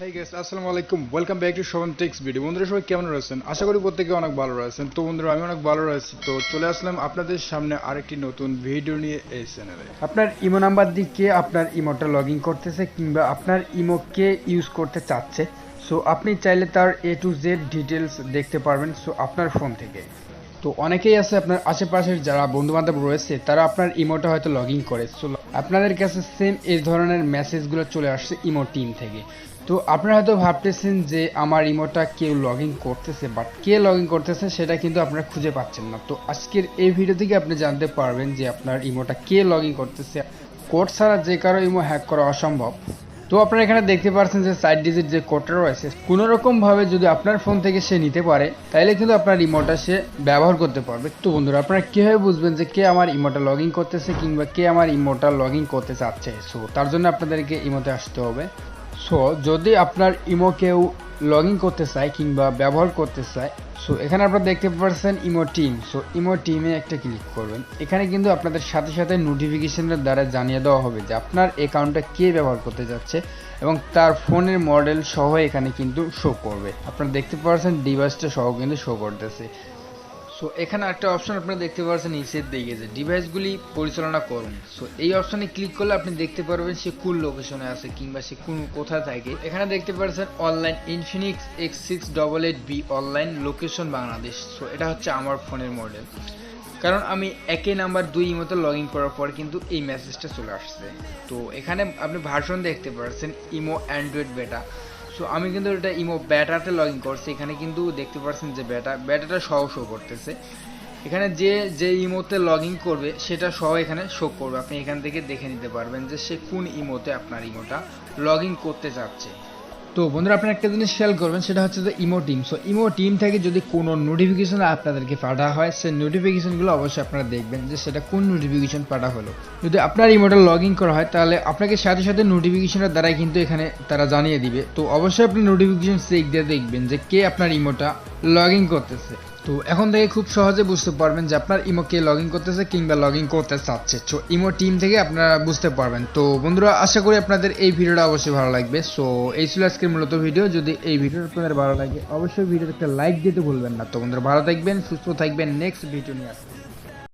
হেই guys, আসসালামু আলাইকুম। Welcome back to Shovan techs video. বন্ধুরা সবাই কেমন রয়েছেন? আশা করি প্রত্যেকে অনেক ভালো রয়েছেন। তো বন্ধুরা আমি অনেক ভালো রয়েছি। তো চলে আসলাম আপনাদের সামনে আরেকটি নতুন ভিডিও নিয়ে এই চ্যানেলে। আপনার ইমো নাম্বার দিয়ে কে আপনার ইমোটা লগ ইন করতেছে কিংবা আপনার ইমো কে ইউজ করতে চাচ্ছে, সো আপনি চাইলে তার A to Z ডিটেলস দেখতে পারবেন সো আপনার ফোন থেকে। তো অনেকেই আছে আপনার আশেপাশের যারা বন্ধুবান্ধব রয়েছে তারা আপনার ইমোটা হয়তো লগ ইন করে, সো আপনাদের কাছে সেম এই ধরনের মেসেজগুলো চলে আসছে ইমো টিম থেকে। তো আপনারা হয়তো ভাবতেছেন যে আমার ইমোটা কেউ লগ ইন করতেছে, বাট কে লগ ইন করতেছে সেটা কিন্তু আপনারা খুঁজে পাচ্ছেন না। তো আজকের এই ভিডিও থেকে আপনি জানতে পারবেন যে আপনার ইমোটা কে লগ ইন করতেছে। কোড ছাড়া যে কারো ইমো হ্যাক করা অসম্ভব। তো আপনারা এখানে দেখতে পাচ্ছেন যে 4 ডিজিট যে কোডটা রয়েছে কোনো রকম ভাবে যদি আপনার ফোন থেকে সে নিতে পারে তাহলে কিন্তু আপনার ইমোটা সে ব্যবহার করতে পারবে। তো বন্ধুরা আপনারা কিভাবে বুঝবেন যে কে আমার ইমোটা লগ ইন করতেছে কিংবা কে আমার ইমোটা লগ ইন করতে চাচ্ছে? সো তার জন্য আপনাদেরকে ইমোতে আসতে হবে। সো যদি আপনার ইমো কেউ লগ ইন করতে চায় কিংবা ব্যবহার করতে চায়, সো এখানে আপনারা দেখতে পাচ্ছেন ইমো টিম। সো ইমো টিমে একটা ক্লিক করবেন। এখানে কিন্তু আপনাদের সাথে সাথে নোটিফিকেশনের দ্বারা জানিয়ে দেওয়া হবে যে আপনার অ্যাকাউন্টটা কে ব্যবহার করতে যাচ্ছে এবং তার ফোনের মডেল সহ এখানে কিন্তু শো করবে। আপনারা দেখতে পাচ্ছেন ডিভাইসটা সহ কিন্তু শো করতেছে। সো এখানে একটা অপশন আপনারা দেখতে পাচ্ছেন নিচের দিকে যে ডিভাইসগুলি পরিচালনা করুন। সো এই অপশনে ক্লিক করলে আপনি দেখতে পারবেন সে কোন লোকেশনে আছে কিংবা সে কোন কোথায় থাকে। এখানে দেখতে পাচ্ছেন online Infinix X688B online location Bangladesh. So এটা হচ্ছে আমার ফোনের মডেল, কারণ আমি একই নাম্বার 2 ইমোতে লগ ইন করার পর কিন্তু এই মেসেজটা চলে আসছে। তো এখানে আপনি ভার্সন দেখতে পাচ্ছেন ইমো অ্যান্ড্রয়েড বেটা। সো আমি কিন্তু এটা ইমো বেটাতে লগ ইন করছি। এখানে কিন্তু দেখতে পাচ্ছেন যে বেটাটা সহ শো করতেছে। এখানে যে ইমোতে লগ ইন করবে সেটা সহ এখানে শো করবে। আপনি এখান থেকে দেখে নিতে পারবেন যে সে কোন ইমোতে আপনার ইমোটা লগ ইন করতে চাচ্ছে। তো বন্ধুরা আপনারা একটা জিনিস খেয়াল করবেন, সেটা হচ্ছে যে imo team. So imo team থেকে যদি কোনো নোটিফিকেশন আপনাদেরকে পাঠা হয়, সেই নোটিফিকেশনগুলো অবশ্যই আপনারা দেখবেন যে সেটা কোন নোটিফিকেশন পাঠা হলো। যদি আপনার ইমোটা লগ ইন করা হয় তাহলে আপনাকে সাথে সাথে নোটিফিকেশনের দ্বারাই কিন্তু এখানে তারা জানিয়ে দিবে। তো অবশ্যই আপনি নোটিফিকেশন চেক দিয়ে দেখবেন যে কে আপনার ইমোটা লগ ইন করতেছে। তো এখন থেকে খুব সহজে বুঝতে পারবেন যে আপনার ইমো কে লগ ইন করতেছে কিংবা লগ ইন করতে চাচ্ছে। সো ইমো টিম থেকে আপনারা বুঝতে পারবেন। তো বন্ধুরা আশা করি আপনাদের এই ভিডিওটা অবশ্যই ভালো লাগবে। সো এই ছিল আজকের মূলত ভিডিও। যদি এই ভিডিওটা আপনাদের ভালো লাগে অবশ্যই ভিডিওতে একটা লাইক দিতে ভুলবেন না। তো বন্ধুরা ভালো থাকবেন, সুস্থ থাকবেন, নেক্সট ভিডিও নিয়ে আসবেন।